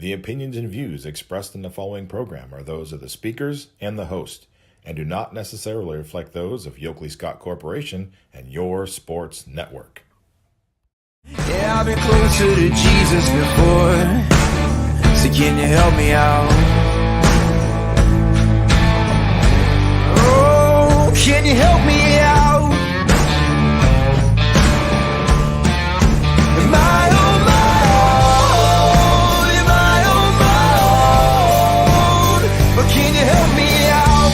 The opinions and views expressed in the following program are those of the speakers and the host, and do not necessarily reflect those of Yoakley Scott Corporation and your sports network. Yeah, I've been closer to Jesus before, so can you help me out? Oh, can you help me out? Am I on my own? Am I on my own? Or can you help me out?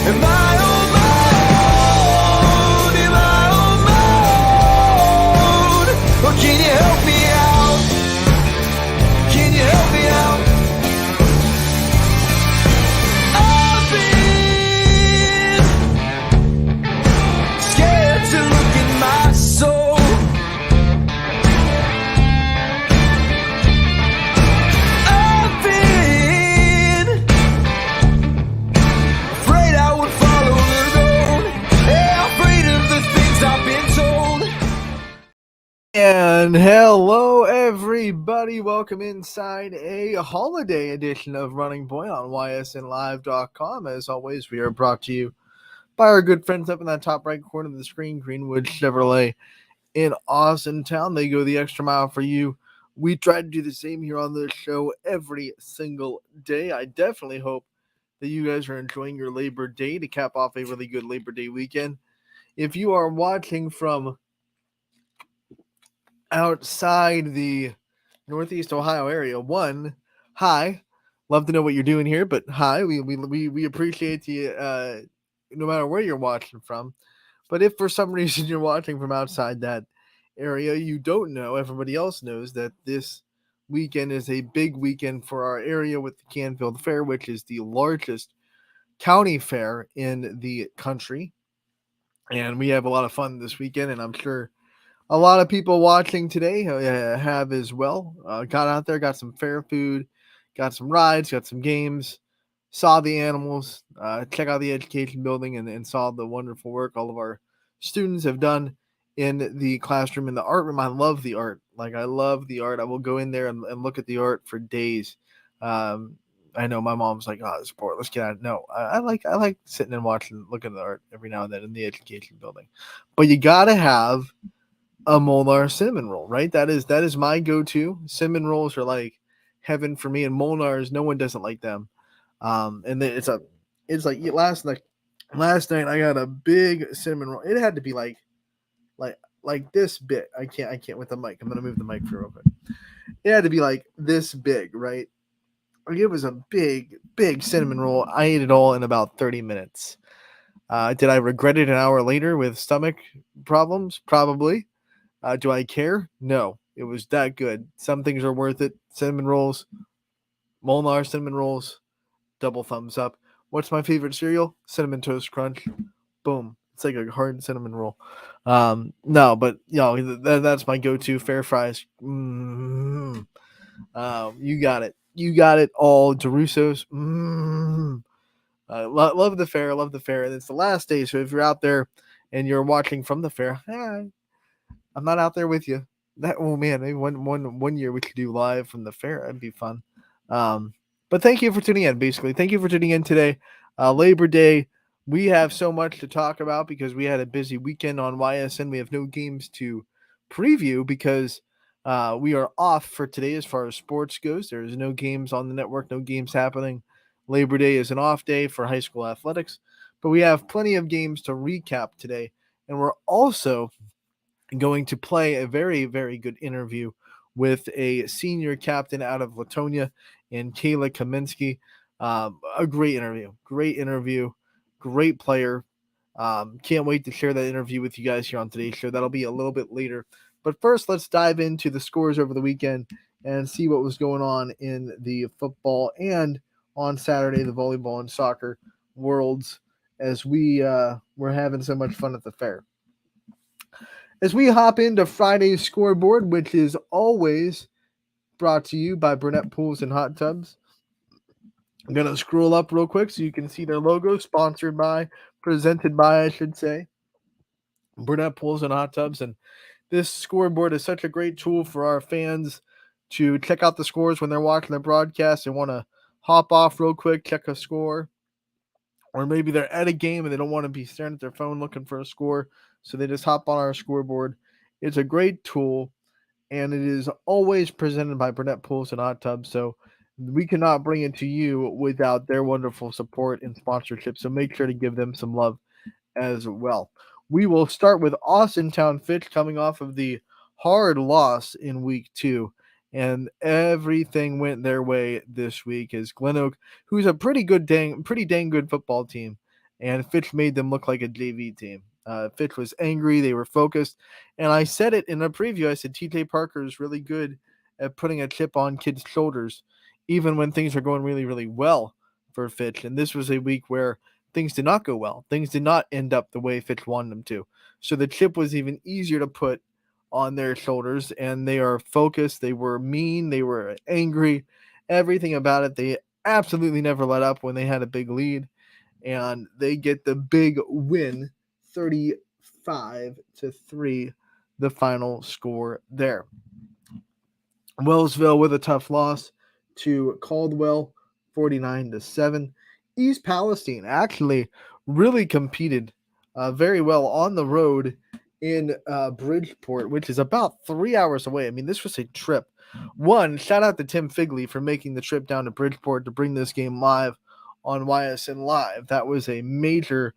Am I on my own? Am I on my own? Or can you help me out? Can you help me out? I've been scared to look in my soul. I've been afraid I would follow the road. Yeah, afraid of the things I've been told. And hello, everybody. Welcome inside a holiday edition of Running Point on ysnlive.com. As always, we are brought to you by our good friends up in that top right corner of the screen, Greenwood Chevrolet in Austin Town. They go the extra mile for you. We try to do the same here on this show every single day. I definitely hope that you guys are enjoying your Labor Day to cap off a really good Labor Day weekend. If you are watching from outside the Northeast Ohio area, hi, love to know what you're doing here, but hi, we appreciate you no matter where you're watching from. But if for some reason you're watching from outside that area, you don't know, everybody else knows that this weekend is a big weekend for our area with the Canfield Fair, which is the largest county fair in the country. And we have a lot of fun this weekend, and I'm sure a lot of people watching today have as well. Got out there, got some fair food, got some rides, got some games, saw the animals, check out the education building, and saw the wonderful work all of our students have done in the classroom, in the art room. I love the art. I love the art. I will go in there and look at the art for days. I know my mom's like, "Oh, this bored. Let's get out." No, I like sitting and looking at the art every now and then in the education building. But you gotta have a Molnar cinnamon roll, right? That is my go-to. Cinnamon rolls are like heaven for me, and Molnars, no one doesn't like them. And it's like last night I got a big cinnamon roll. It had to be like this big. I can't with the mic. I'm gonna move the mic for real quick. It had to be like this big, right? Like, it was a big cinnamon roll. I ate it all in about 30 minutes. Did I regret it an hour later with stomach problems? Probably. Do I care? No. It was that good. Some things are worth it. Cinnamon rolls, Molnar cinnamon rolls, double thumbs up. What's my favorite cereal? Cinnamon Toast Crunch. Boom. It's like a hard cinnamon roll. No, but that's my go-to. Fair fries. You got it. You got it all. DeRusso's. Love the fair. Love the fair. And it's the last day, so if you're out there and you're watching from the fair, hi. I'm not out there with you. Maybe one year we could do live from the fair. That'd be fun. But thank you for tuning in. Basically, thank you for tuning in today. Labor Day. We have so much to talk about because we had a busy weekend on YSN. We have no games to preview because we are off for today as far as sports goes. There's no games on the network. No games happening. Labor Day is an off day for high school athletics, but we have plenty of games to recap today, and we're also going to play a very, very good interview with a senior captain out of Latonia and Kayla Kaminsky. A great interview, great player. Can't wait to share that interview with you guys here on today's show. That'll be a little bit later. But first, let's dive into the scores over the weekend and see what was going on in the football and on Saturday, the volleyball and soccer worlds, as we were having so much fun at the fair. As we hop into Friday's scoreboard, which is always brought to you by Burnett Pools and Hot Tubs. I'm going to scroll up real quick so you can see their logo, presented by, I should say, Burnett Pools and Hot Tubs. And This scoreboard is such a great tool for our fans to check out the scores when they're watching the broadcast and want to hop off real quick, check a score. Or maybe they're at a game and they don't want to be staring at their phone looking for a score, so they just hop on our scoreboard. It's a great tool, and it is always presented by Burnett Pools and Hot Tubs. So we cannot bring it to you without their wonderful support and sponsorship. So make sure to give them some love as well. We will start with Austintown Fitch coming off of the hard loss in week 2. And everything went their way this week as Glen Oak, who's a pretty dang good football team, and Fitch made them look like a JV team. Fitch was angry, they were focused, and I said it in a preview. I said TJ Parker is really good at putting a chip on kids' shoulders, even when things are going really, really well for Fitch. And this was a week where things did not go well. Things did not end up the way Fitch wanted them to. So the chip was even easier to put on their shoulders, and they are focused. They were mean. They were angry. Everything about it. They absolutely never let up when they had a big lead, and they get the big win, 35-3, the final score there. Wellsville with a tough loss to Caldwell, 49-7. East Palestine actually really competed very well on the road in Bridgeport, which is about 3 hours away. I mean, this was a trip. One, shout out to Tim Figley for making the trip down to Bridgeport to bring this game live on Ysn Live. That was a major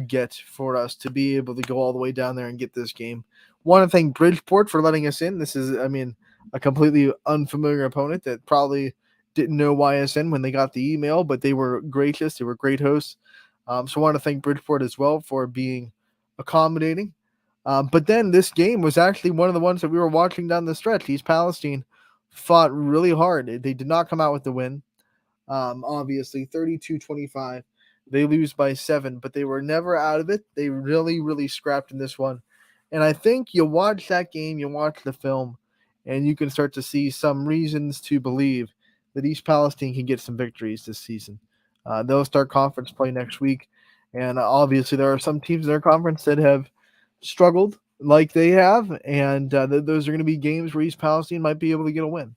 get for us to be able to go all the way down there and get this game. Want to thank Bridgeport for letting us in. This is, a completely unfamiliar opponent that probably didn't know Ysn when they got the email, but they were gracious. They were great hosts. So I want to thank Bridgeport as well for being accommodating. But then this game was actually one of the ones that we were watching down the stretch. East Palestine fought really hard. They did not come out with the win. Obviously, 32-25. They lose by 7, but they were never out of it. They really, really scrapped in this one. And I think you watch that game, you watch the film, and you can start to see some reasons to believe that East Palestine can get some victories this season. They'll start conference play next week, and obviously there are some teams in their conference that have struggled like they have, and those are going to be games where East Palestine might be able to get a win,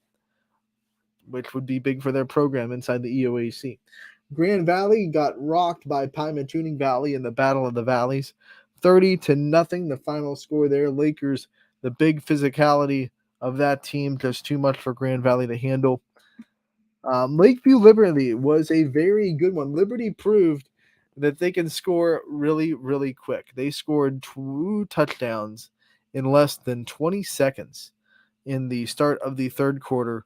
which would be big for their program inside the EOAC. Grand Valley got rocked by Pymatuning Valley in the Battle of the Valleys, 30-0. The final score there. Lakers, the big physicality of that team, just too much for Grand Valley to handle. Lakeview Liberty was a very good one. Liberty proved that they can score really, really quick. They scored 2 touchdowns in less than 20 seconds in the start of the third quarter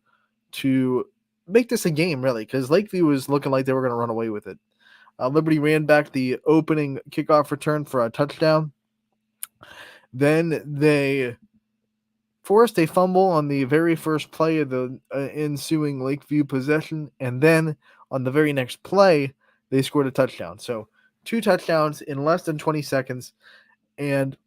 to make this a game, really, because Lakeview was looking like they were going to run away with it. Liberty ran back the opening kickoff return for a touchdown. Then they forced a fumble on the very first play of the ensuing Lakeview possession, and then on the very next play, they scored a touchdown. So 2 touchdowns in less than 20 seconds, and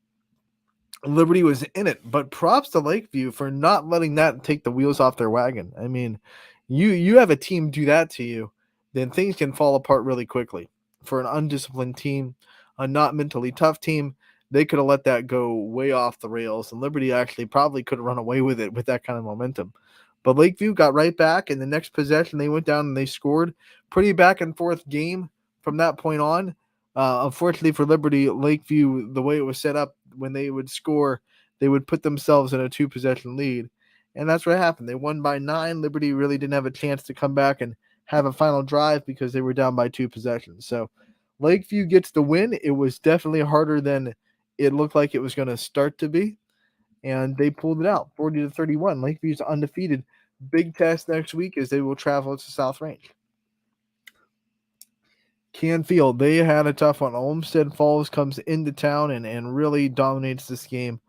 Liberty was in it. But props to Lakeview for not letting that take the wheels off their wagon. I mean, you have a team do that to you, then things can fall apart really quickly. For an undisciplined team, a not mentally tough team, they could have let that go way off the rails, and Liberty actually probably could have run away with it with that kind of momentum. But Lakeview got right back, and the next possession they went down and they scored. Pretty back and forth game from that point on. Unfortunately for Liberty, Lakeview, the way it was set up, when they would score, they would put themselves in a 2-possession lead. And that's what happened. They won by 9. Liberty really didn't have a chance to come back and have a final drive because they were down by 2 possessions. So Lakeview gets the win. It was definitely harder than it looked like it was going to start to be, and they pulled it out, 40-31. Lakeview's undefeated. Big test next week as they will travel to South Range. Canfield, they had a tough one. Olmsted Falls comes into town and really dominates this game,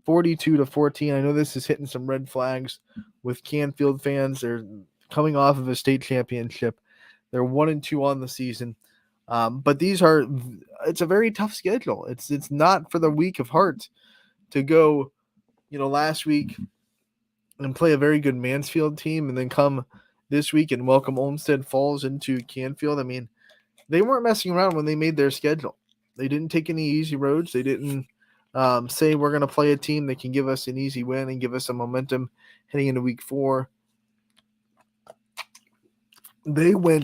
42-14. I know this is hitting some red flags with Canfield fans. They're coming off of a state championship. They're 1-2 on the season. But it's a very tough schedule. It's not for the weak of heart to go, last week and play a very good Mansfield team and then come this week and welcome Olmsted Falls into Canfield. I mean, they weren't messing around when they made their schedule. They didn't take any easy roads. They didn't say we're going to play a team that can give us an easy win and give us some momentum heading into week 4. They were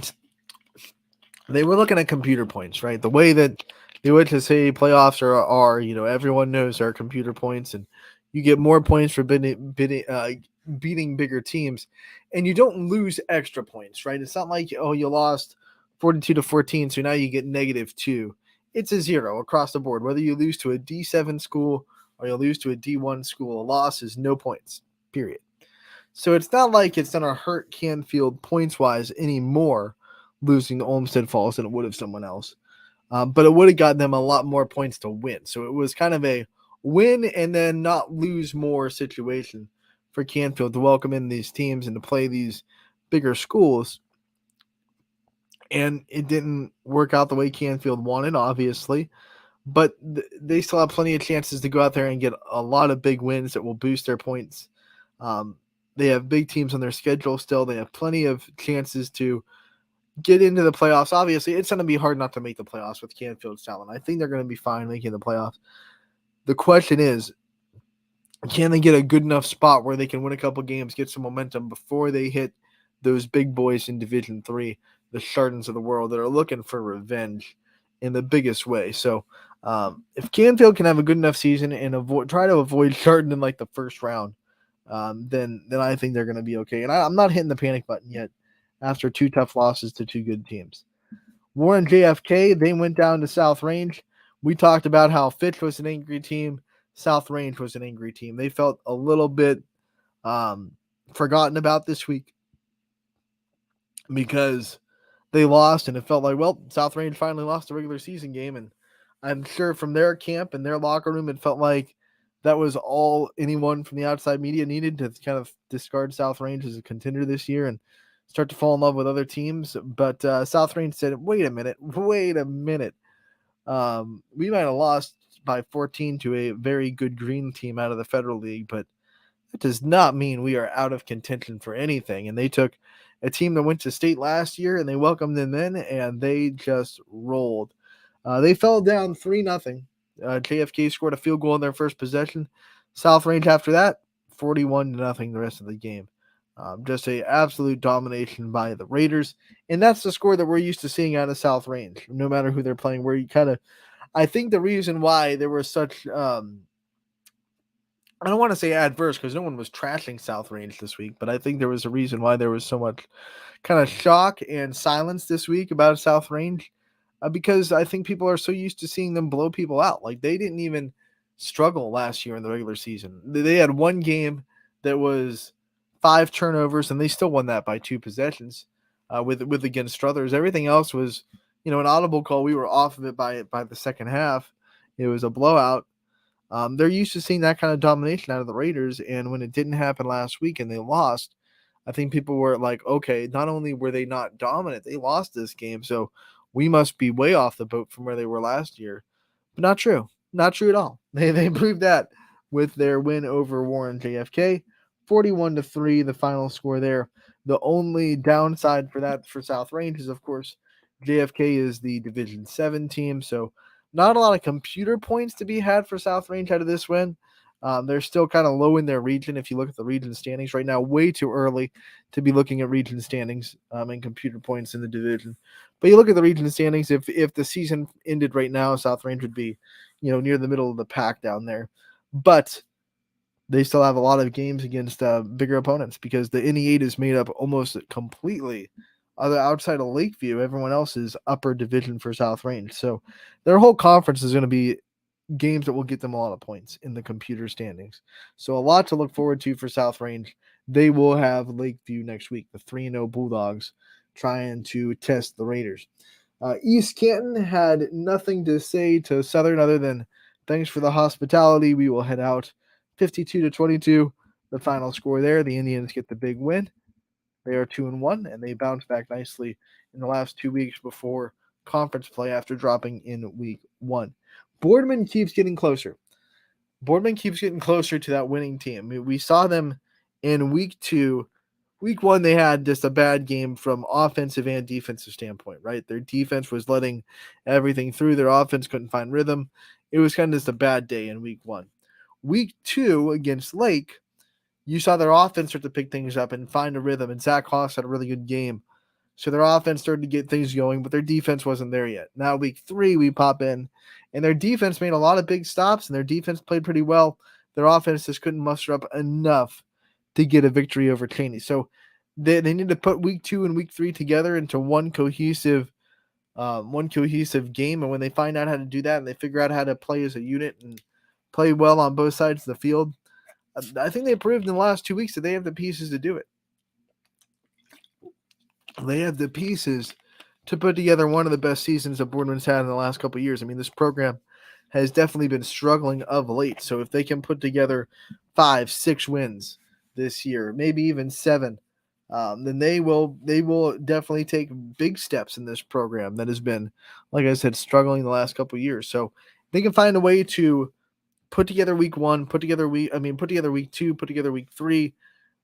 looking at computer points, right? The way that they went to say playoffs are everyone knows are computer points, and you get more points for beating bigger teams, and you don't lose extra points, right? It's not like, you lost 42-14, so now you get -2. It's a 0 across the board. Whether you lose to a D7 school or you lose to a D1 school, a loss is no points, period. So it's not like it's going to hurt Canfield points-wise anymore losing to Olmsted Falls than it would have someone else. But it would have gotten them a lot more points to win. So it was kind of a win and then not lose more situation for Canfield to welcome in these teams and to play these bigger schools. And it didn't work out the way Canfield wanted, obviously. But they still have plenty of chances to go out there and get a lot of big wins that will boost their points. They have big teams on their schedule still. They have plenty of chances to get into the playoffs. Obviously, it's going to be hard not to make the playoffs with Canfield's talent. I think they're going to be fine making the playoffs. The question is, can they get a good enough spot where they can win a couple games, get some momentum before they hit those big boys in Division 3, the Chardons of the world that are looking for revenge in the biggest way? So if Canfield can have a good enough season and try to avoid Chardon in like the first round, then I think they're going to be okay. And I'm not hitting the panic button yet after 2 tough losses to 2 good teams. Warren JFK, they went down to South Range. We talked about how Fitch was an angry team. South Range was an angry team. They felt a little bit forgotten about this week because they lost, and it felt like, well, South Range finally lost a regular season game. And I'm sure from their camp and their locker room, it felt like that was all anyone from the outside media needed to kind of discard South Range as a contender this year and start to fall in love with other teams. But South Range said, wait a minute. We might have lost by 14 to a very good green team out of the Federal League, but that does not mean we are out of contention for anything. And they took a team that went to state last year and they welcomed them in, and they just rolled. They fell down 3-0. JFK scored a field goal in their first possession. South Range after that, 41-0 the rest of the game. Just a absolute domination by the Raiders. And that's the score that we're used to seeing out of South Range, no matter who they're playing, where you I think the reason why there was such, I don't want to say adverse because no one was trashing South Range this week, but I think there was a reason why there was so much kind of shock and silence this week about South Range. Because I think people are so used to seeing them blow people out. Like, they didn't even struggle last year in the regular season. They had one game that was 5 turnovers, and they still won that by 2 possessions with against Struthers. Everything else was, an audible call. We were off of it by the second half. It was a blowout. They're used to seeing that kind of domination out of the Raiders, and when it didn't happen last week and they lost, I think people were like, okay, not only were they not dominant, they lost this game, so we must be way off the boat from where they were last year. But not true. Not true at all. They proved that with their win over Warren JFK. 41-3, the final score there. The only downside for that for South Range is, of course, JFK is the Division 7 team, so not a lot of computer points to be had for South Range out of this win. They're still kind of low in their region. If you look at the region standings right now, way too early to be looking at region standings and computer points in the division. But you look at the region standings, if the season ended right now, South Range would be, near the middle of the pack down there. But they still have a lot of games against bigger opponents because the NE8 is made up almost completely outside of Lakeview. Everyone else is upper division for South Range. So their whole conference is going to be games that will get them a lot of points in the computer standings. So a lot to look forward to for South Range. They will have Lakeview next week, the 3-0 Bulldogs trying to test the Raiders. East Canton had nothing to say to Southern other than thanks for the hospitality. We will head out. 52-22, the final score there. The Indians get the big win. They are 2-1, and they bounce back nicely in the last 2 weeks before conference play after dropping in week 1. Boardman keeps getting closer. Boardman keeps getting closer to that winning team. We saw them in week 2 week one, they had just a bad game from offensive and defensive standpoint, right? Their defense was letting everything through. Their offense couldn't find rhythm. It was kind of just a bad day in week one. Week two against Lake, you saw their offense start to pick things up and find a rhythm. And Zach Haas had a really good game. So their offense started to get things going, but their defense wasn't there yet. Now, week three, we pop in, and their defense made a lot of big stops, and their defense played pretty well. Their offense just couldn't muster up enough to get a victory over Cheney. So they need to put week two and week three together into one cohesive game. And when they find out how to do that and they figure out how to play as a unit and play well on both sides of the field, I think they proved in the last 2 weeks that they have the pieces to do it. They have the pieces to put together one of the best seasons that Boardman's had in the last couple of years. I mean, this program has definitely been struggling of late. So if they can put together 5-6 wins this year, maybe even 7, then they will definitely take big steps in this program that has been, like I said, struggling the last couple of years. So they can find a way to put together week one, put together week two, put together week three.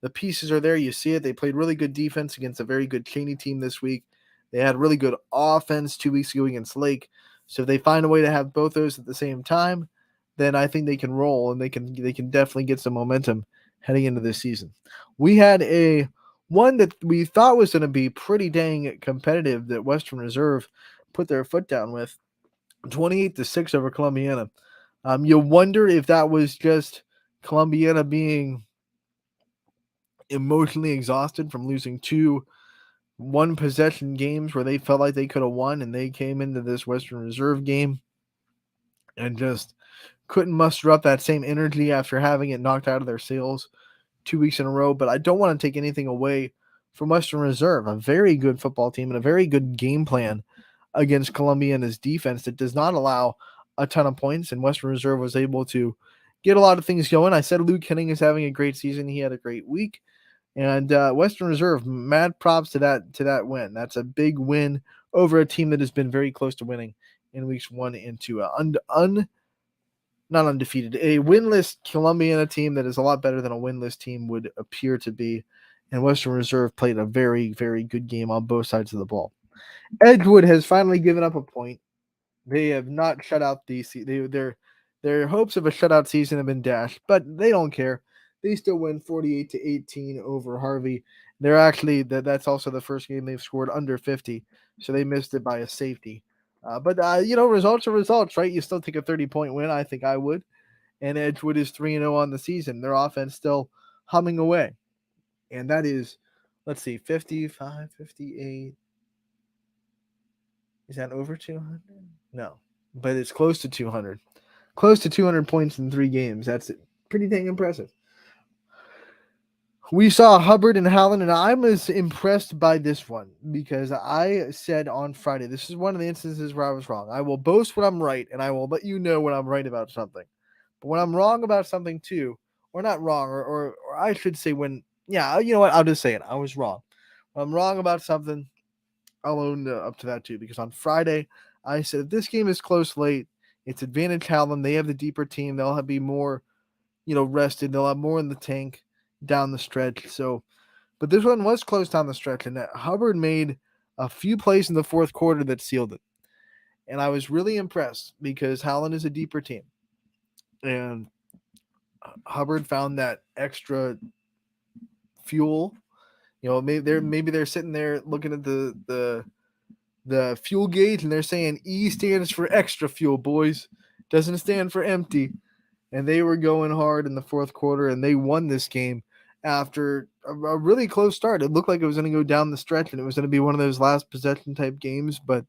The pieces are there. You see it. They played really good defense against a very good Cheney team this week. They had really good offense 2 weeks ago against Lake. So if they find a way to have both those at the same time, then I think they can roll and they can definitely get some momentum heading into this season. We had a one that we thought was going to be pretty dang competitive that Western Reserve put their foot down with, 28-6 over Columbiana. You wonder if that was just Columbiana being emotionally exhausted from losing 2 one-possession games where they felt like they could have won, and they came into this Western Reserve game and just couldn't muster up that same energy after having it knocked out of their sails 2 weeks in a row. But I don't want to take anything away from Western Reserve, a very good football team and a very good game plan against Columbiana's defense that does not allow a ton of points, and Western Reserve was able to get a lot of things going. I said Luke Henning is having a great season. He had a great week. And Western Reserve, mad props to that win. That's a big win over a team that has been very close to winning in weeks 1 and 2. Not undefeated, a winless Columbiana team that is a lot better than a winless team would appear to be. And Western Reserve played a very, very good game on both sides of the ball. Edgewood has finally given up a point. They have not shut out their hopes of a shutout season have been dashed, but they don't care. They still win 48-18 over Harvey. They're actually that's also the first game they've scored under 50, so they missed it by a safety. But results are results, right? You still take a 30-point win. I think I would. And Edgewood is 3-0 on the season. Their offense still humming away, and that is, let's see, 55, 58. Is that over 200? No, but it's close to 200. Close to 200 points in 3 games. That's pretty dang impressive. We saw Hubbard and Howland, and I was impressed by this one because I said on Friday, this is one of the instances where I was wrong. I will boast when I'm right, and I will let you know when I'm right about something. But when I'm wrong about something too, or not wrong, or I should say when, yeah, you know what? I'll just say it. I was wrong. When I'm wrong about something, I'll own up to that too, because on Friday, I said if this game is close late, it's advantage Howland. They have the deeper team. They'll be more, rested. They'll have more in the tank down the stretch. So, but this one was close down the stretch, and Hubbard made a few plays in the fourth quarter that sealed it. And I was really impressed because Howland is a deeper team, and Hubbard found that extra fuel. Maybe they're sitting there looking at the fuel gauge, and they're saying E stands for extra fuel, boys. Doesn't stand for empty. And they were going hard in the fourth quarter, and they won this game after a really close start. It looked like it was going to go down the stretch, and it was going to be one of those last possession type games. But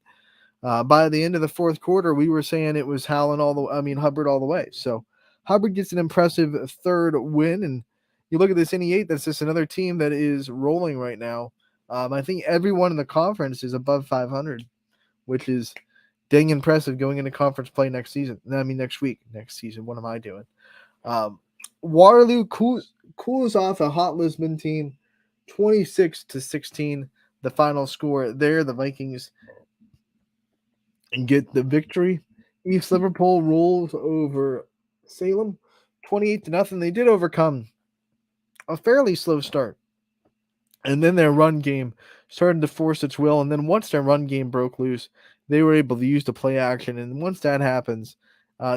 by the end of the fourth quarter, we were saying it was Hubbard all the way. So Hubbard gets an impressive third win, and you look at this NE8, that's just another team that is rolling right now. I think everyone in the conference is above 500, which is dang impressive going into conference play next season. Next week. Next season. What am I doing? Waterloo cools off a hot Lisbon team, 26-16. The final score there. The Vikings get the victory. East Liverpool rolls over Salem, 28-0. They did overcome a fairly slow start And then their run game started to force its will. And then once their run game broke loose, they were able to use the play action. And once that happens,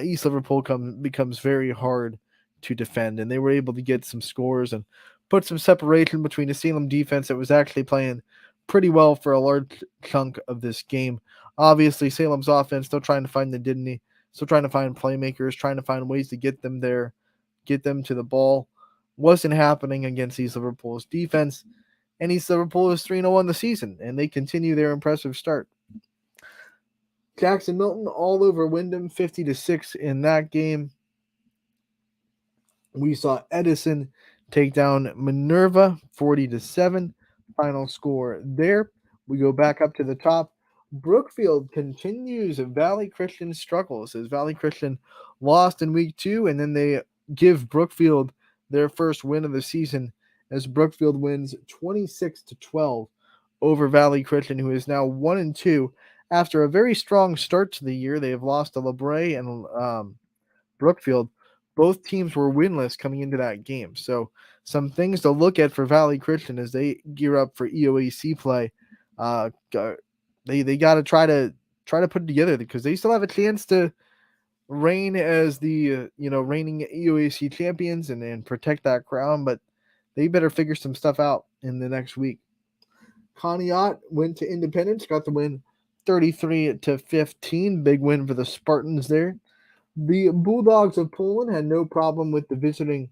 East Liverpool becomes very hard to defend. And they were able to get some scores and put some separation between the Salem defense that was actually playing pretty well for a large chunk of this game. Obviously, Salem's offense still trying to find the Didney, still trying to find playmakers, trying to find ways to get them there, get them to the ball. Wasn't happening against East Liverpool's defense. And East Liverpool is 3-0 on the season, and they continue their impressive start. Jackson Milton all over Wyndham, 50-6 in that game. We saw Edison take down Minerva, 40-7. Final score there. We go back up to the top. Brookfield continues Valley Christian struggles as Valley Christian lost in week 2, and then they give Brookfield their first win of the season as Brookfield wins 26-12 over Valley Christian, who is now 1-2 after a very strong start to the year. They have lost to LeBray and Brookfield. Both teams were winless coming into that game. So some things to look at for Valley Christian as they gear up for EOAC play. They got to try to put it together because they still have a chance to reign as the reigning EOAC champions and protect that crown, but they better figure some stuff out in the next week. Conneaut went to Independence, got the win 33-15. Big win for the Spartans there. The Bulldogs of Poland had no problem with the visiting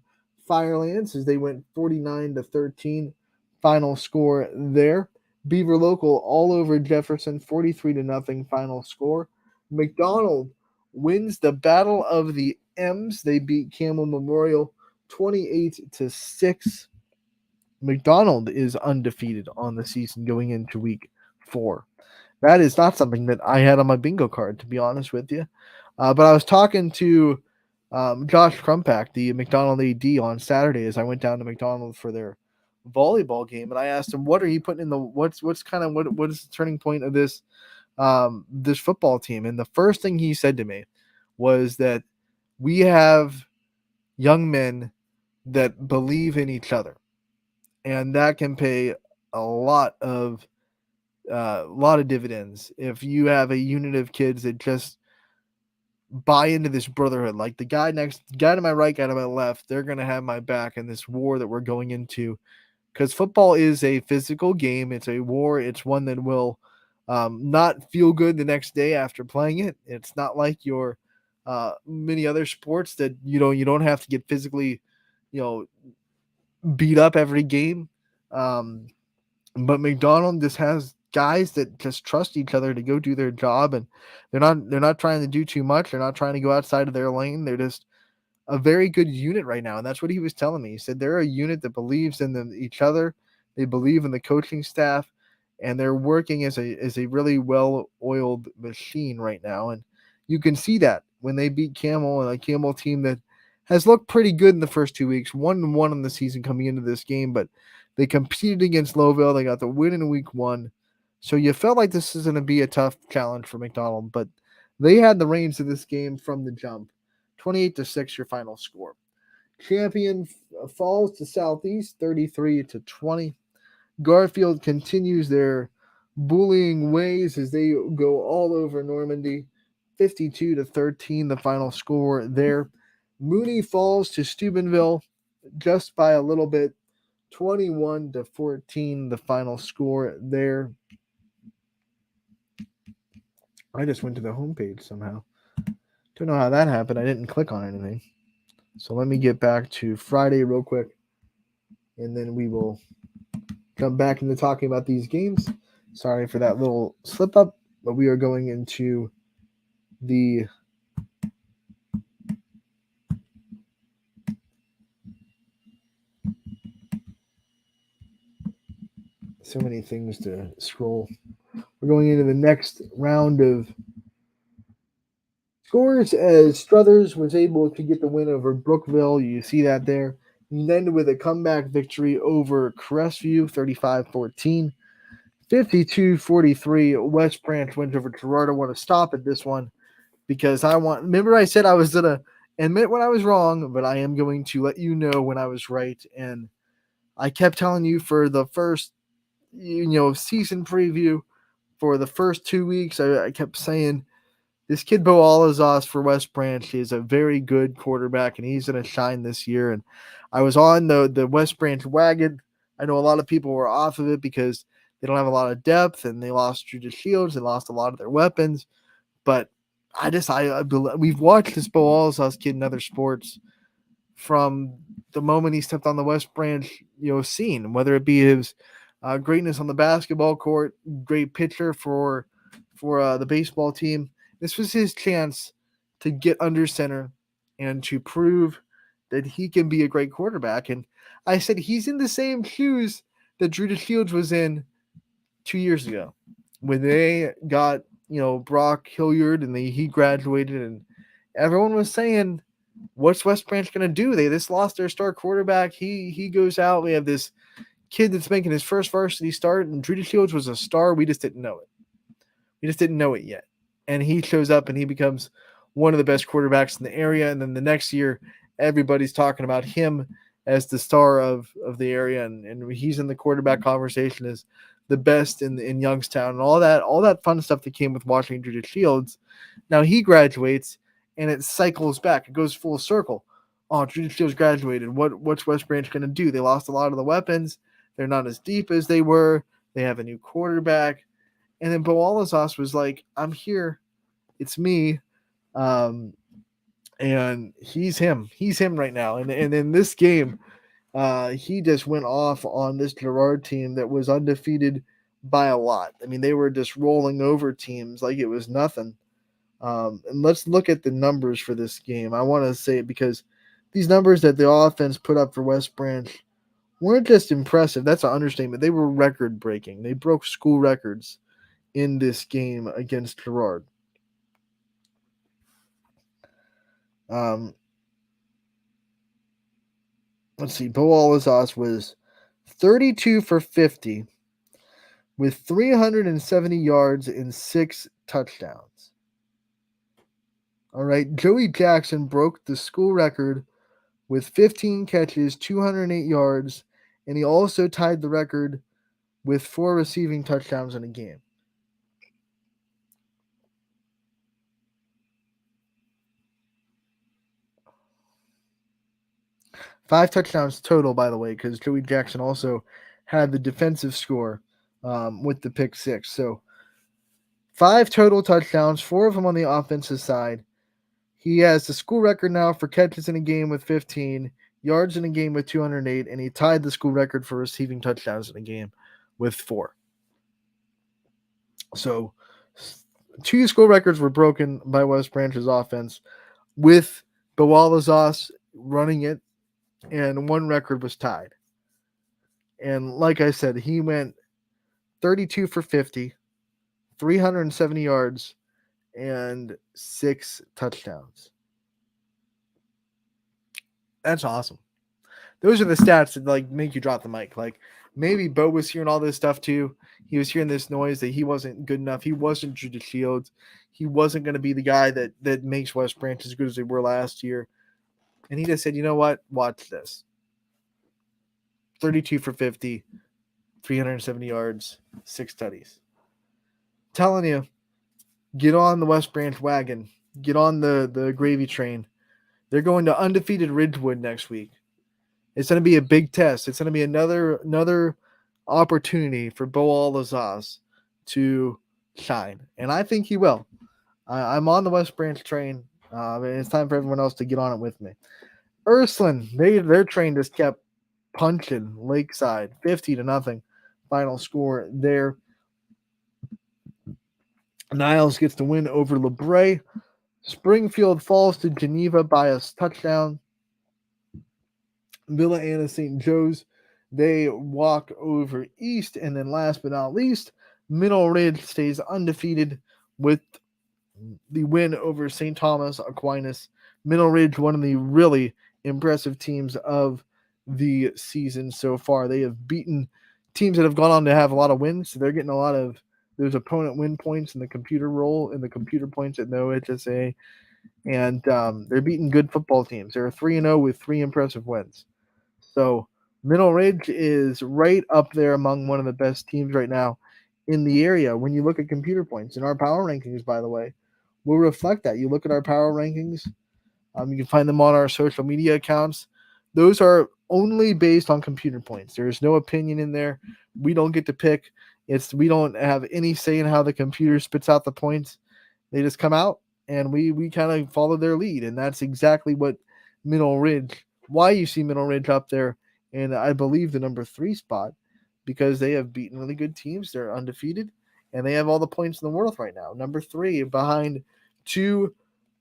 Firelands as they went 49-13. Final score there. Beaver Local all over Jefferson, 43-0 final score. McDonald wins the Battle of the M's. They beat Camel Memorial 28-6. McDonald is undefeated on the season going into week 4. That is not something that I had on my bingo card, to be honest with you. But I was talking to Josh Crumpack, the McDonald AD, on Saturday as I went down to McDonald for their volleyball game, and I asked him, "What are you putting in the what is the turning point of this this football team?" And the first thing he said to me was that we have young men that believe in each other, and that can pay a lot of dividends if you have a unit of kids that just buy into this brotherhood. Like the guy to my right, guy to my left, they're gonna have my back in this war that we're going into. Because football is a physical game. It's a war. It's one that will not feel good the next day after playing it. It's not like your many other sports that you don't have to get physically, beat up every game. But McDonald just has guys that just trust each other to go do their job, and they're not trying to do too much. They're not trying to go outside of their lane. They're just a very good unit right now, and that's what he was telling me. He said they're a unit that believes in each other. They believe in the coaching staff, and they're working as a really well-oiled machine right now. And you can see that when they beat Camel, and a Camel team that has looked pretty good in the first 2 weeks, 1-1 in the season coming into this game, but they competed against Lowville. They got the win in week 1. So you felt like this is going to be a tough challenge for McDonald, but they had the reins of this game from the jump. 28-6 your final score. Champion falls to Southeast 33-20. Garfield continues their bullying ways as they go all over Normandy. 52-13 the final score there. Mooney falls to Steubenville just by a little bit. 21-14 the final score there. I just went to the homepage somehow. Don't know how that happened. I didn't click on anything. So let me get back to Friday real quick, and then we will come back into talking about these games. Sorry for that little slip up, but we are going into the so many things to scroll. We're going into the next round of scores as Struthers was able to get the win over Brookville. You see that there. And then with a comeback victory over Crestview, 35-14. 52-43, West Branch wins over Gerard. I want to stop at this one because remember I said I was going to admit when I was wrong, but I am going to let you know when I was right. And I kept telling you for the first, season preview, for the first 2 weeks, I kept saying this kid Bo Alazaz for West Branch is a very good quarterback, and he's going to shine this year. And I was on the West Branch wagon. I know a lot of people were off of it because they don't have a lot of depth, and they lost Judas Shields, they lost a lot of their weapons. But we've watched this Bo Alazaz kid in other sports from the moment he stepped on the West Branch, scene, whether it be his greatness on the basketball court, great pitcher for the baseball team. This was his chance to get under center and to prove that he can be a great quarterback. And I said he's in the same shoes that Judas Shields was in 2 years ago when they got Brock Hilliard and he graduated, and everyone was saying, what's West Branch going to do? They just lost their star quarterback. He goes out. We have this kid that's making his first varsity start, and Judas Shields was a star. We just didn't know it. We just didn't know it yet. And he shows up and he becomes one of the best quarterbacks in the area. And then the next year, everybody's talking about him as the star of the area, and he's in the quarterback conversation as the best in Youngstown, and all that fun stuff that came with watching Judas Shields. Now he graduates, and it cycles back. It goes full circle. Oh, Judas Shields graduated. What's West Branch going to do? They lost a lot of the weapons. They're not as deep as they were. They have a new quarterback. And then Bo Alazaz was like, I'm here. It's me. And he's him. He's him right now. And in this game, he just went off on this Girard team that was undefeated by a lot. I mean, they were just rolling over teams like it was nothing. And let's look at the numbers for this game. I want to say it because these numbers that the offense put up for West Branch weren't just impressive. That's an understatement. They were record breaking. They broke school records in this game against Girard. Let's see. Bo Alazaz was 32 for 50 with 370 yards and 6 touchdowns. All right. Joey Jackson broke the school record with 15 catches, 208 yards, and he also tied the record with 4 receiving touchdowns in a game. Five touchdowns total, by the way, because Joey Jackson also had the defensive score with the pick 6. So 5 total touchdowns, 4 of them on the offensive side. He has the school record now for catches in a game with 15, yards in a game with 208, and he tied the school record for receiving touchdowns in a game with 4. So 2 school records were broken by West Branch's offense with Bo Alazaz running it, and 1 record was tied. And like I said, he went 32 for 50, 370 yards, and 6 touchdowns. That's awesome. Those are the stats that make you drop the mic. Maybe Bo was hearing all this stuff too. He was hearing this noise that he wasn't good enough. He wasn't Judas Shields. He wasn't going to be the guy that makes West Branch as good as they were last year. And he just said, you know what? Watch this. 32 for 50, 370 yards, 6 tutties. Telling you, get on the West Branch wagon. Get on the gravy train. They're going to undefeated Ridgewood next week. It's going to be a big test. It's going to be another opportunity for Bo Alazaz to shine. And I think he will. I'm on the West Branch train. And it's time for everyone else to get on it with me. Ursuline, their train just kept punching Lakeside, 50-0 final score there. Niles gets the win over LeBray. Springfield falls to Geneva by a touchdown. Villa Anna St. Joe's, they walk over East. And then last but not least, Middle Ridge stays undefeated with the win over St. Thomas Aquinas. Middle Ridge, one of the really impressive teams of the season so far. They have beaten teams that have gone on to have a lot of wins. So they're getting a lot of those opponent win points in the computer roll and the computer points at no HSA. And they're beating good football teams. They're 3-0 with 3 impressive wins. So Middle Ridge is right up there among one of the best teams right now in the area. When you look at computer points and our power rankings, by the way, will reflect that. You look at our power rankings. You can find them on our social media accounts. Those are only based on computer points. There is no opinion in there. We don't get to pick. We don't have any say in how the computer spits out the points. They just come out and we kind of follow their lead, and that's exactly what Middle Ridge. Why you see Middle Ridge up there, and I believe the number 3 spot, because they have beaten really good teams. They're undefeated, and they have all the points in the world right now. Number 3 behind 2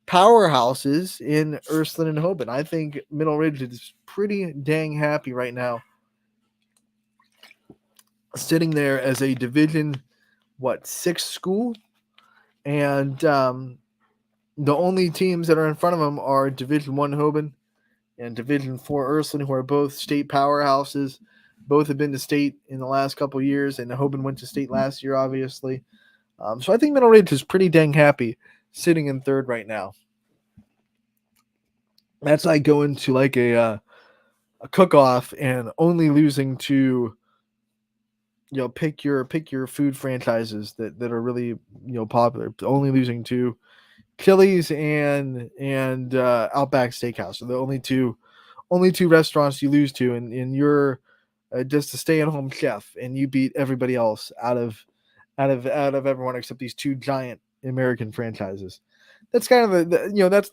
powerhouses in Ysn and Hoban. I think Middle Ridge is pretty dang happy right now, sitting there as a Division 6 school, and the only teams that are in front of them are Division 1 Hoban and Division 4 Ysn, who are both state powerhouses. Both have been to state in the last couple of years, and Hoban went to state last year, obviously. So I think Middle Ridge is pretty dang happy sitting in 3rd right now. That's like going to like a cook-off and only losing to, pick your food franchises that are really popular. Only losing to Chili's and Outback Steakhouse are the only two restaurants you lose to, and you're just a stay-at-home chef, and you beat everybody else out of everyone except these 2 giant American franchises. That's kind of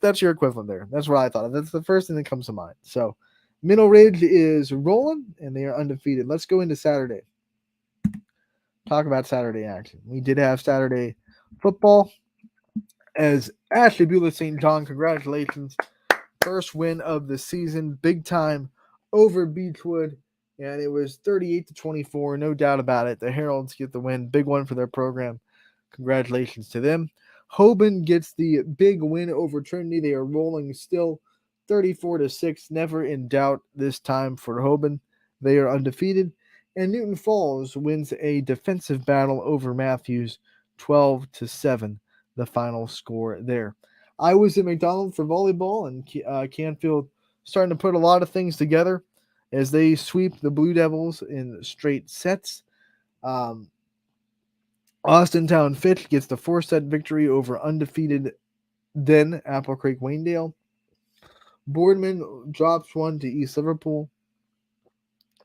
that's your equivalent there. That's what I thought of. That's the first thing that comes to mind. So Middle Ridge is rolling, and they are undefeated. Let's go into Saturday. Talk about Saturday action. We did have Saturday football as Ashley Beulah St. John, congratulations. First win of the season, big time over Beechwood, and it was 38-24, no doubt about it. The Heralds get the win, big one for their program. Congratulations to them. Hoban gets the big win over Trinity. They are rolling still 34-6, never in doubt this time for Hoban. They are undefeated. And Newton Falls wins a defensive battle over Matthews, 12-7, the final score there. I was at McDonald for volleyball, and Canfield starting to put a lot of things together as they sweep the Blue Devils in straight sets. Austintown Fitch gets the 4-set victory over undefeated then Apple Creek Waynedale. Boardman drops one to East Liverpool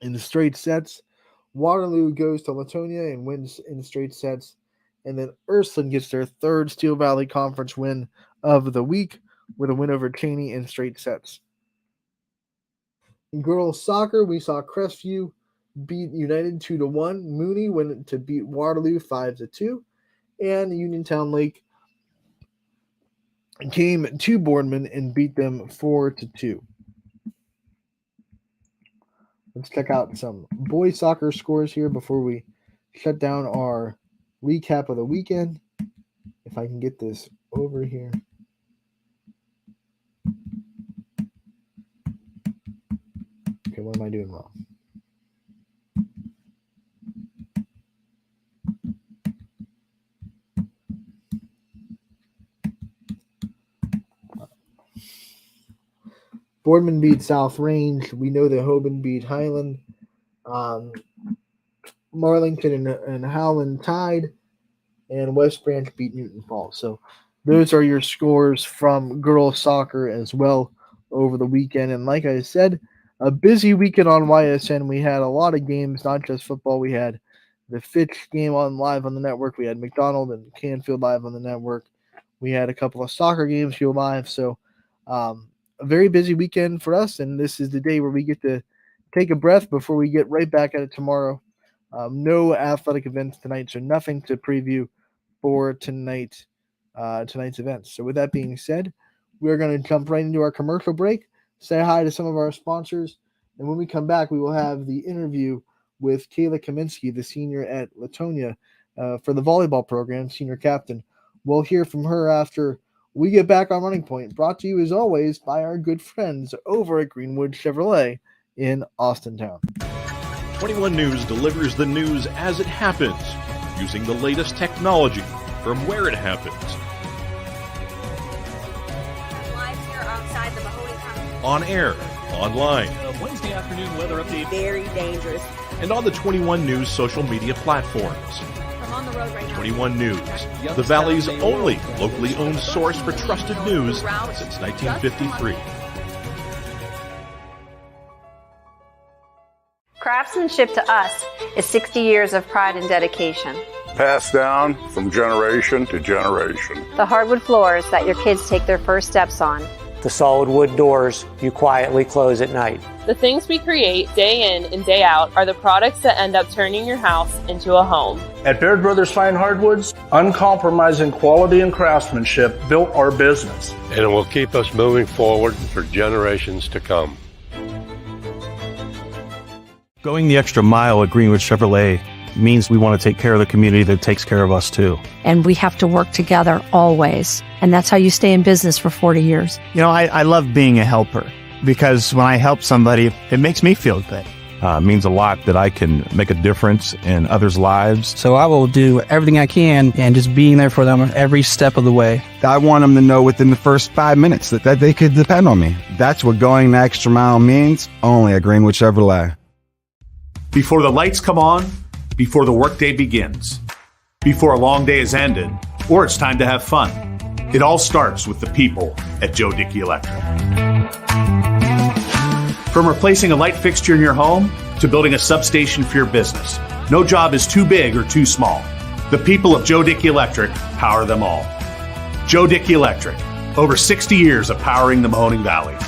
in the straight sets. Waterloo goes to Latonia and wins in straight sets. And then Ursuline gets their 3rd Steel Valley Conference win of the week with a win over Cheney in straight sets. In girls soccer, we saw Crestview beat United 2-1. Mooney went to beat Waterloo 5-2. And Uniontown Lake came to Boardman and beat them 4-2. Let's check out some boys soccer scores here before we shut down our recap of the weekend. If I can get this over here. Okay, what am I doing wrong? Boardman beat South Range. We know that Hoban beat Highland. Marlington and Howland tied. And West Branch beat Newton Falls. So those are your scores from girls soccer as well over the weekend. And like I said, a busy weekend on YSN. We had a lot of games, not just football. We had the Fitch game on live on the network. We had McDonald and Canfield live on the network. We had a couple of soccer games here live. So a very busy weekend for us, and this is the day where we get to take a breath before we get right back at it tomorrow. No athletic events tonight, so nothing to preview for tonight's events. So with that being said, we're going to jump right into our commercial break, say hi to some of our sponsors, and when we come back, we will have the interview with Kayla Kaminsky, the senior at Latonia, for the volleyball program, senior captain. We'll hear from her after we get back on Running Point, brought to you as always by our good friends over at Greenwood Chevrolet in Austintown. 21 News delivers the news as it happens, using the latest technology from where it happens. Live here outside the Mahoney County. On air, online, Wednesday afternoon weather update. Very dangerous. and on the 21 News social media platforms. I'm on the road right now. 21 News, the Valley's only locally owned source for trusted news since 1953. Craftsmanship to us is 60 years of pride and dedication. Passed down from generation to generation. The hardwood floors that your kids take their first steps on. The solid wood doors you quietly close at night. The things we create day in and day out are the products that end up turning your house into a home. At Baird Brothers Fine Hardwoods, uncompromising quality and craftsmanship built our business. And it will keep us moving forward for generations to come. Going the extra mile at Greenwood Chevrolet means we want to take care of the community that takes care of us too. And we have to work together always. And that's how you stay in business for 40 years. You know, I love being a helper because when I help somebody, it makes me feel good. It means a lot that I can make a difference in others' lives. So I will do everything I can and just being there for them every step of the way. I want them to know within the first 5 minutes that they could depend on me. That's what going the extra mile means, only at Greenwood Chevrolet. Before the lights come on, before the workday begins, before a long day is ended, or it's time to have fun. It all starts with the people at Joe Dickey Electric. From replacing a light fixture in your home to building a substation for your business, no job is too big or too small. The people of Joe Dickey Electric power them all. Joe Dickey Electric, over 60 years of powering the Mahoning Valley.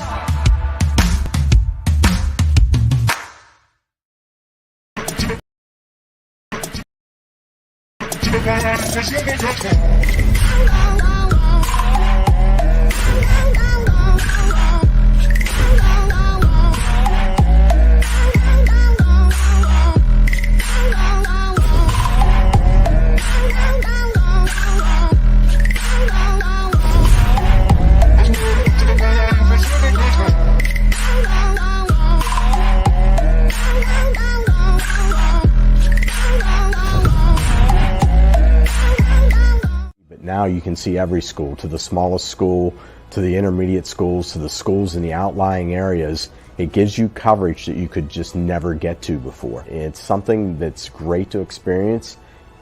Now you can see every school, to the smallest school, to the intermediate schools, to the schools in the outlying areas. It gives you coverage that you could just never get to before. It's something that's great to experience,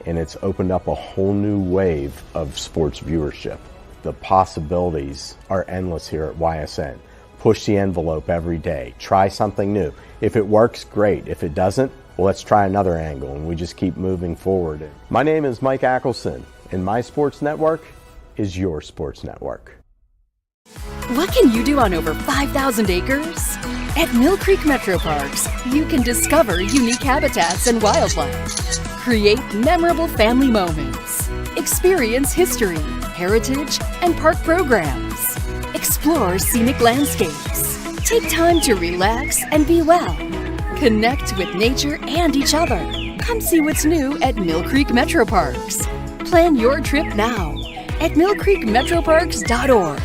and it's opened up a whole new wave of sports viewership. The possibilities are endless here at YSN. Push the envelope every day. Try something new. If it works, great. If it doesn't, well, let's try another angle, and we just keep moving forward. My name is Mike Ackelson, and my sports network is your sports network. What can you do on over 5,000 acres? At Mill Creek Metro Parks, you can discover unique habitats and wildlife, create memorable family moments, experience history, heritage, and park programs, explore scenic landscapes, take time to relax and be well, connect with nature and each other. Come see what's new at Mill Creek Metro Parks. Plan your trip now at millcreekmetroparks.org.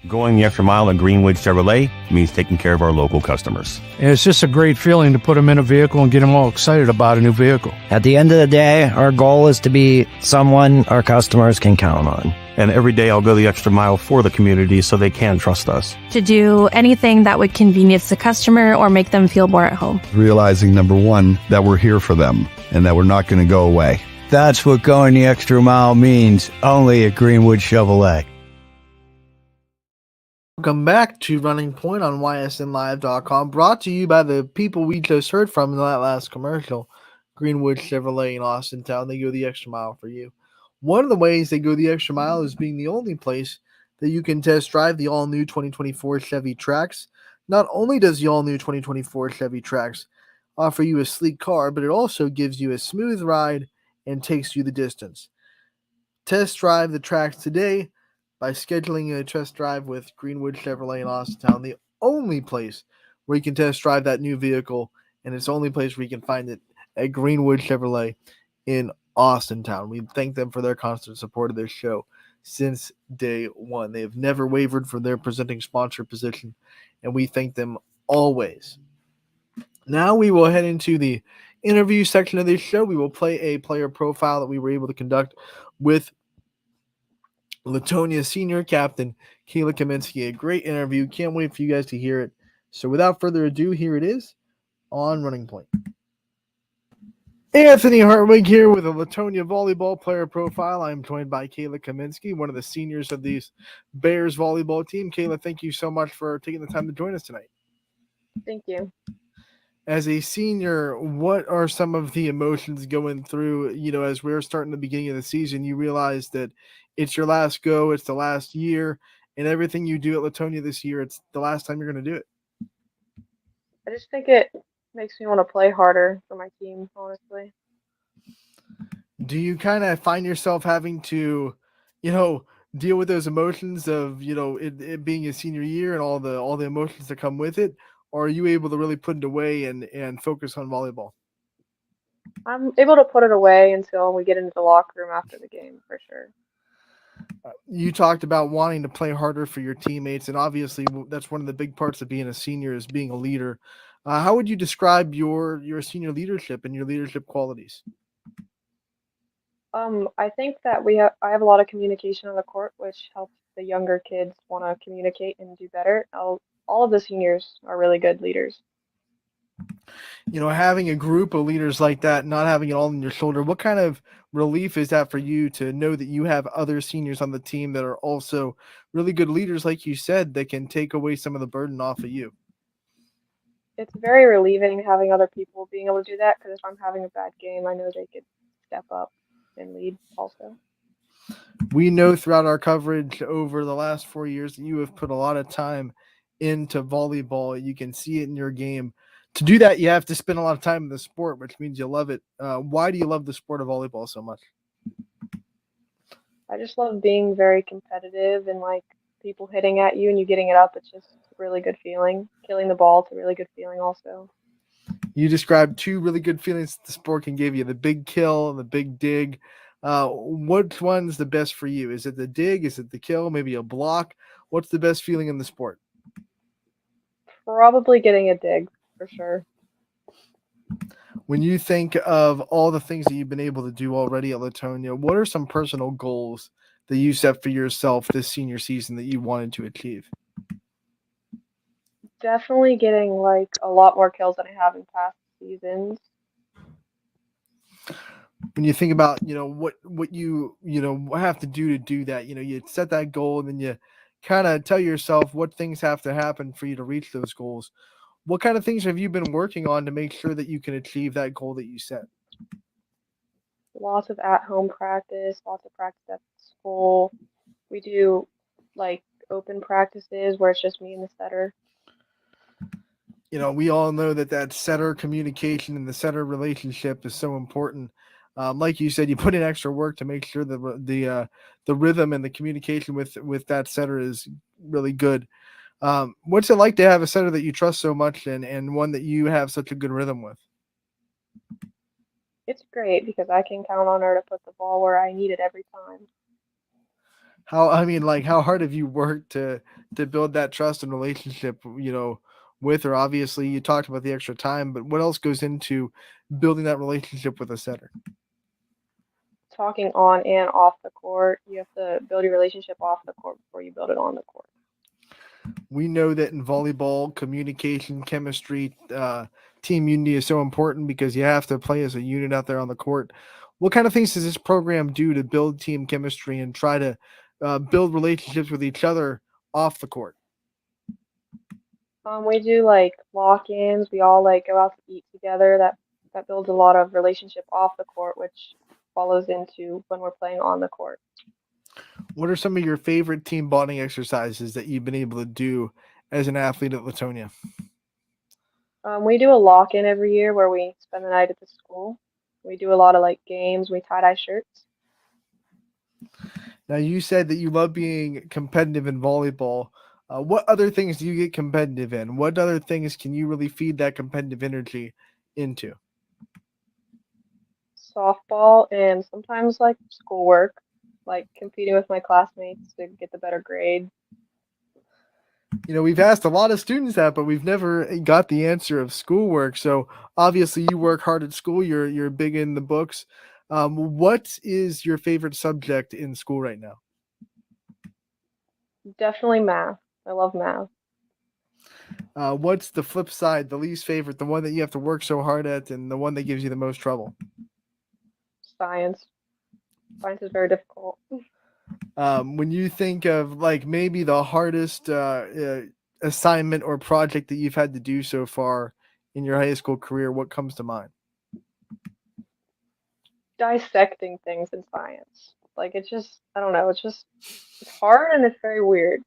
Going the extra mile at Greenwood Chevrolet means taking care of our local customers. And it's just a great feeling to put them in a vehicle and get them all excited about a new vehicle. At the end of the day, our goal is to be someone our customers can count on. And every day I'll go the extra mile for the community so they can trust us. To do anything that would convenience the customer or make them feel more at home. Realizing, number one, that we're here for them and that we're not going to go away. That's what going the extra mile means, only at Greenwood Chevrolet. Welcome back to Running Point on ysnlive.com, brought to you by the people we just heard from in that last commercial, Greenwood Chevrolet in Austintown. They go the extra mile for you. One of the ways they go the extra mile is being the only place that you can test drive the all-new 2024 Chevy Trax. Not only does the all-new 2024 Chevy Trax offer you a sleek car, but it also gives you a smooth ride and takes you the distance. Test drive the Trax today by scheduling a test drive with Greenwood Chevrolet in Austintown, the only place where you can test drive that new vehicle, and it's the only place where you can find it at Greenwood Chevrolet in Austintown. We thank them for their constant support of this show since day one. They have never wavered from their presenting sponsor position, and we thank them always. Now we will head into the interview section of this show. We will play a player profile that we were able to conduct with Latonia Senior Captain Kayla Kaminsky. A great interview. Can't wait for you guys to hear it. So without further ado, here it is on Running Point. Anthony Hartwig here with a Latonia volleyball player profile. I'm joined by Kayla Kaminsky, one of the seniors of the Bears volleyball team. Kayla, thank you so much for taking the time to join us tonight. Thank you. As a senior, what are some of the emotions going through, as we're starting the beginning of the season? You realize that it's your last go, it's the last year, and everything you do at Latonia this year, it's the last time you're going to do it. I just think it makes me want to play harder for my team, honestly. Do you kind of find yourself having to, deal with those emotions of, it being a senior year and all the emotions that come with it? Or are you able to really put it away and focus on volleyball? I'm able to put it away until we get into the locker room after the game, for sure. You talked about wanting to play harder for your teammates, and obviously that's one of the big parts of being a senior is being a leader. How would you describe your senior leadership and your leadership qualities? I think that I have a lot of communication on the court, which helps the younger kids want to communicate and do better. All of the seniors are really good leaders. Having a group of leaders like that, not having it all on your shoulder, what kind of relief is that for you to know that you have other seniors on the team that are also really good leaders, like you said, that can take away some of the burden off of you? It's very relieving having other people being able to do that, because if I'm having a bad game, I know they could step up and lead also. We know throughout our coverage over the last 4 years that you have put a lot of time into volleyball. You can see it in your game. To do that, you have to spend a lot of time in the sport, which means you love it. Why do you love the sport of volleyball so much? I just love being very competitive and like people hitting at you and you getting it up. It's just a really good feeling. Killing the ball, it's a really good feeling also. You described two really good feelings the sport can give you, the big kill and the big dig. Which one's the best for you? Is it the dig? Is it the kill? Maybe a block? What's the best feeling in the sport? Probably getting a dig, for sure. When you think of all the things that you've been able to do already at Latonia, what are some personal goals that you set for yourself this senior season that you wanted to achieve? Definitely getting like a lot more kills than I have in past seasons. When you think about, what you have to do that, you set that goal and then you kind of tell yourself what things have to happen for you to reach those goals. What kind of things have you been working on to make sure that you can achieve that goal that you set? Lots of at-home practice, lots of practice at school. We do like open practices where it's just me and the setter. We all know that setter communication and the setter relationship is so important. Like you said, you put in extra work to make sure the rhythm and the communication with that setter is really good. What's it like to have a setter that you trust so much and one that you have such a good rhythm with? It's great because I can count on her to put the ball where I need it every time. How hard have you worked to build that trust and relationship, with her? Obviously, you talked about the extra time, but what else goes into building that relationship with a setter? Talking on and off the court. You have to build your relationship off the court before you build it on the court. We know that in volleyball, communication, chemistry, team unity is so important because you have to play as a unit out there on the court. What kind of things does this program do to build team chemistry and try to build relationships with each other off the court? We do like lock-ins. We all like go out to eat together. That builds a lot of relationship off the court, which follows into when we're playing on the court. What are some of your favorite team bonding exercises that you've been able to do as an athlete at Latonia? We do a lock-in every year where we spend the night at the school. We do a lot of like games. We tie-dye shirts. Now, you said that you love being competitive in volleyball. What other things do you get competitive in? What other things can you really feed that competitive energy into? Softball and sometimes like schoolwork, like competing with my classmates to get the better grade. We've asked a lot of students that, but we've never got the answer of schoolwork. So obviously you work hard at school. You're big in the books. What is your favorite subject in school right now? Definitely math. I love math. What's the flip side, the least favorite, the one that you have to work so hard at, and the one that gives you the most trouble? Science. Science is very difficult. When you think of like maybe the hardest assignment or project that you've had to do so far in your high school career, what comes to mind? Dissecting things in science. Like it's just, I don't know, it's hard and it's very weird.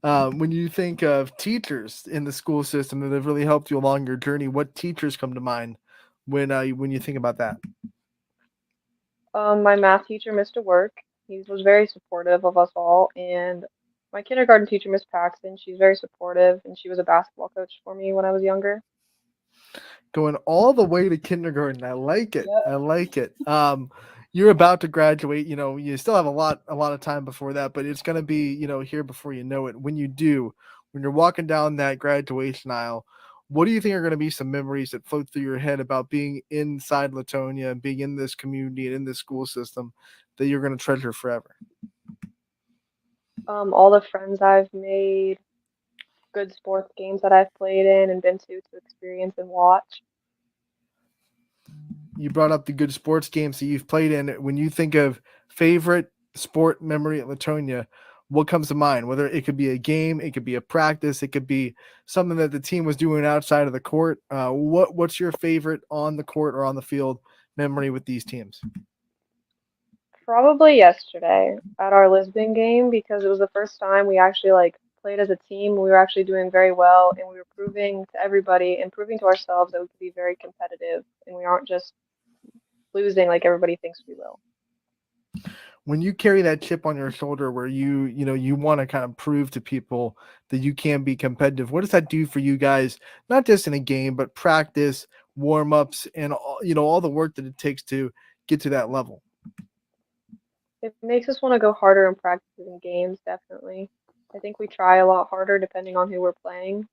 When you think of teachers in the school system that have really helped you along your journey, what teachers come to mind when you think about that? My math teacher, Mr. Work, he was very supportive of us all, and my kindergarten teacher, Miss Paxton, she's very supportive, and she was a basketball coach for me when I was younger. Going all the way to kindergarten. I like it. Yep. I like it. You're about to graduate, you still have a lot of time before that, but it's going to be, here before you know it. When you do, when you're walking down that graduation aisle, what do you think are going to be some memories that float through your head about being inside Latonia and being in this community and in this school system that you're going to treasure forever? All the friends I've made, good sports games that I've played in and been to experience and watch. You brought up the good sports games that you've played in. When you think of favorite sport memory at Latonia, what comes to mind? Whether it could be a game, it could be a practice, it could be something that the team was doing outside of the court. What's your favorite on the court or on the field memory with these teams? Probably yesterday at our Lisbon game because it was the first time we actually like played as a team. We were actually doing very well and we were proving to everybody and proving to ourselves that we could be very competitive and we aren't just losing like everybody thinks we will. When you carry that chip on your shoulder where you want to kind of prove to people that you can be competitive, what does that do for you guys, not just in a game, but practice, warm-ups, and all the work that it takes to get to that level? It makes us want to go harder in practices and games, definitely. I think we try a lot harder depending on who we're playing.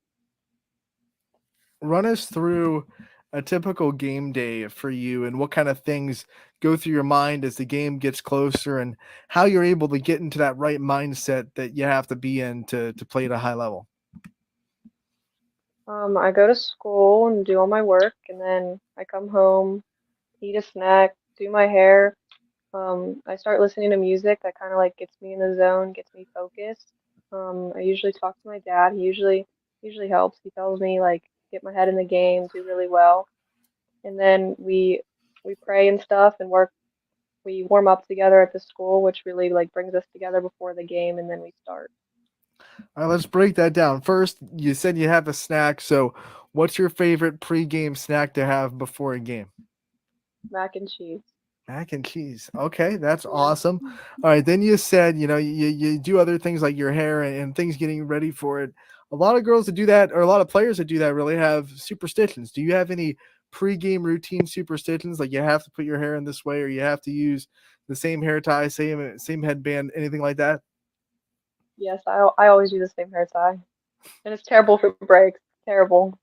Run us through a typical game day for you and what kind of things go through your mind as the game gets closer and how you're able to get into that right mindset that you have to be in to play at a high level. I go to school and do all my work and then I come home, eat a snack, do my hair. I start listening to music that kind of like gets me in the zone, gets me focused. I usually talk to my dad. He usually helps. He tells me like get my head in the game, do really well, and then we pray and stuff and work. We warm up together at the school, which really like brings us together before the game, and then we start. All right, let's break that down. First, you said you have a snack. So, what's your favorite pregame snack to have before a game? Mac and cheese. Mac and cheese. Okay, that's awesome. All right, then you said, you do other things like your hair and things getting ready for it. A lot of girls that do that, or a lot of players that do that, really have superstitions. Do you have any pregame routine superstitions, like you have to put your hair in this way, or you have to use the same hair tie, same headband, anything like that? Yes, I always do the same hair tie, and it's terrible for breaks. Terrible.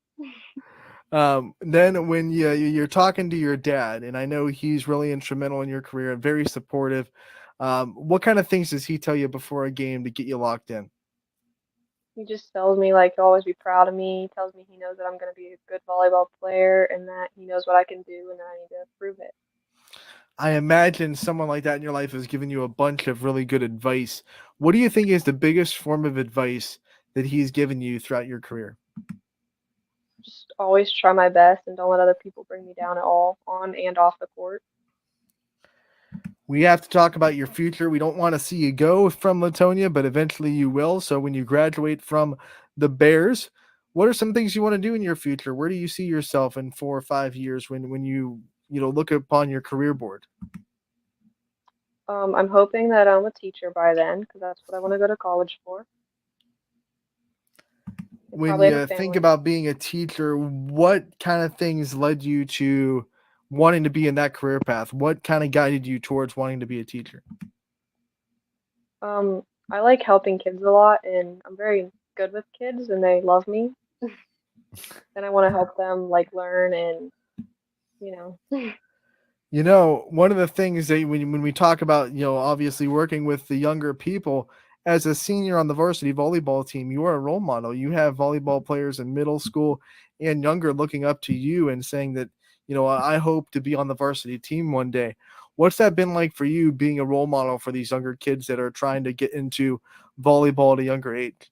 Then when you're talking to your dad, and I know he's really instrumental in your career and very supportive, what kind of things does he tell you before a game to get you locked in? He just tells me like he'll always be proud of me. He tells me he knows that I'm going to be a good volleyball player and that he knows what I can do and that I need to prove it. I imagine someone like that in your life has given you a bunch of really good advice. What do you think is the biggest form of advice that he's given you throughout your career? Just always try my best and don't let other people bring me down at all, on and off the court. We have to talk about your future. We don't want to see you go from Latonia, but eventually you will. So when you graduate from the Bears, what are some things you want to do in your future? Where do you see yourself in 4 or 5 years when you look upon your career board? I'm hoping that I'm a teacher by then because that's what I want to go to college for. When you think about being a teacher, what kind of things led you to wanting to be in that career path? What kind of guided you towards wanting to be a teacher? I like helping kids a lot, and I'm very good with kids, and they love me. And I want to help them like learn and you know. One of the things that when we talk about, obviously working with the younger people as a senior on the varsity volleyball team, you are a role model. You have volleyball players in middle school and younger looking up to you and saying that, I hope to be on the varsity team one day. What's that been like for you being a role model for these younger kids that are trying to get into volleyball at a younger age?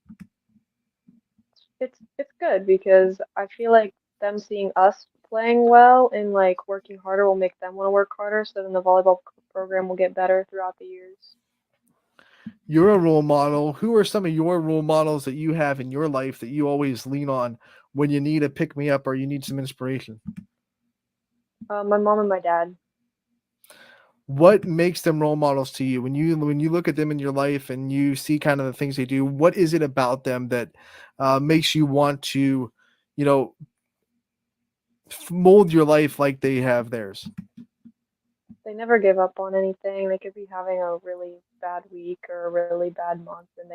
It's good because I feel like them seeing us playing well and like working harder will make them want to work harder. So then the volleyball program will get better throughout the years. You're a role model. Who are some of your role models that you have in your life that you always lean on when you need a pick me up or you need some inspiration? My mom and my dad. What makes them role models to you when you look at them in your life and you see kind of the things they do? What is it about them that makes you want to, you know, mold your life like they have theirs? They never give up on anything. They could be having a really bad week or a really bad month, and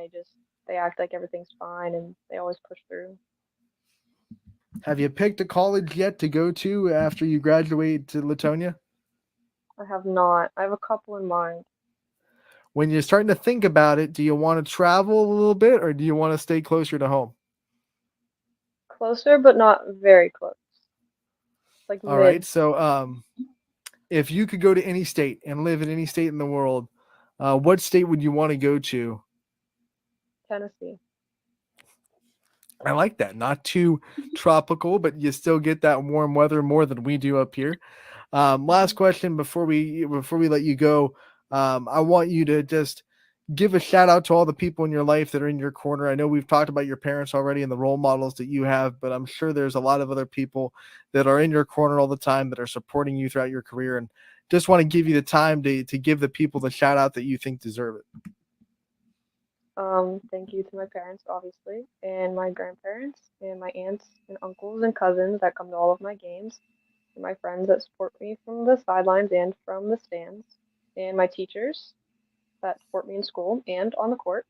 they act like everything's fine, and they always push through. Have you picked a college yet to go to after you graduate to Latonia? I have not. I have a couple in mind. When you're starting to think about it, do you want to travel a little bit or do you want to stay closer to home? Closer, but not very close. Like All mid. right. So, if you could go to any state and live in any state in the world, what state would you want to go to? Tennessee. I like that. Not too tropical, but you still get that warm weather more than we do up here. Last question before we let you go. I want you to just give a shout out to all the people in your life that are in your corner. I know we've talked about your parents already and the role models that you have, but I'm sure there's a lot of other people that are in your corner all the time that are supporting you throughout your career. And just want to give you the time to give the people the shout out that you think deserve it. Thank you to my parents, obviously, and my grandparents, and my aunts and uncles and cousins that come to all of my games, and my friends that support me from the sidelines and from the stands, and my teachers that support me in school and on the court.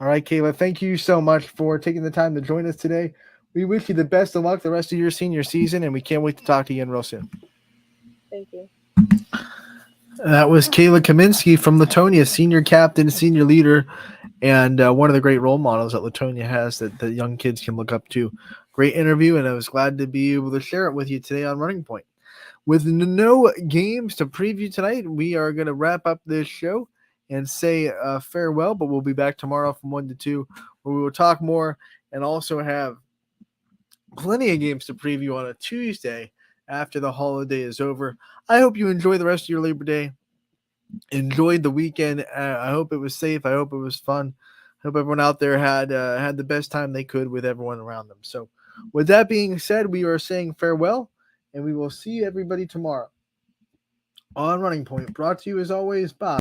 All right, Kayla, thank you so much for taking the time to join us today. We wish you the best of luck the rest of your senior season, and we can't wait to talk to you again real soon. Thank you. That was Kayla Kaminsky from Latonia, senior captain, senior leader, and one of the great role models that Latonia has that the young kids can look up to. Great interview, and I was glad to be able to share it with you today on Running Point. With no games to preview tonight, we are going to wrap up this show and say farewell, but we'll be back tomorrow from 1 to 2 where we will talk more and also have plenty of games to preview on a Tuesday after the holiday is over. I hope you enjoy the rest of your Labor Day. Enjoyed the weekend. I hope it was safe. I hope it was fun. I hope everyone out there had the best time they could with everyone around them. So with that being said, we are saying farewell, and we will see everybody tomorrow on Running Point, brought to you as always by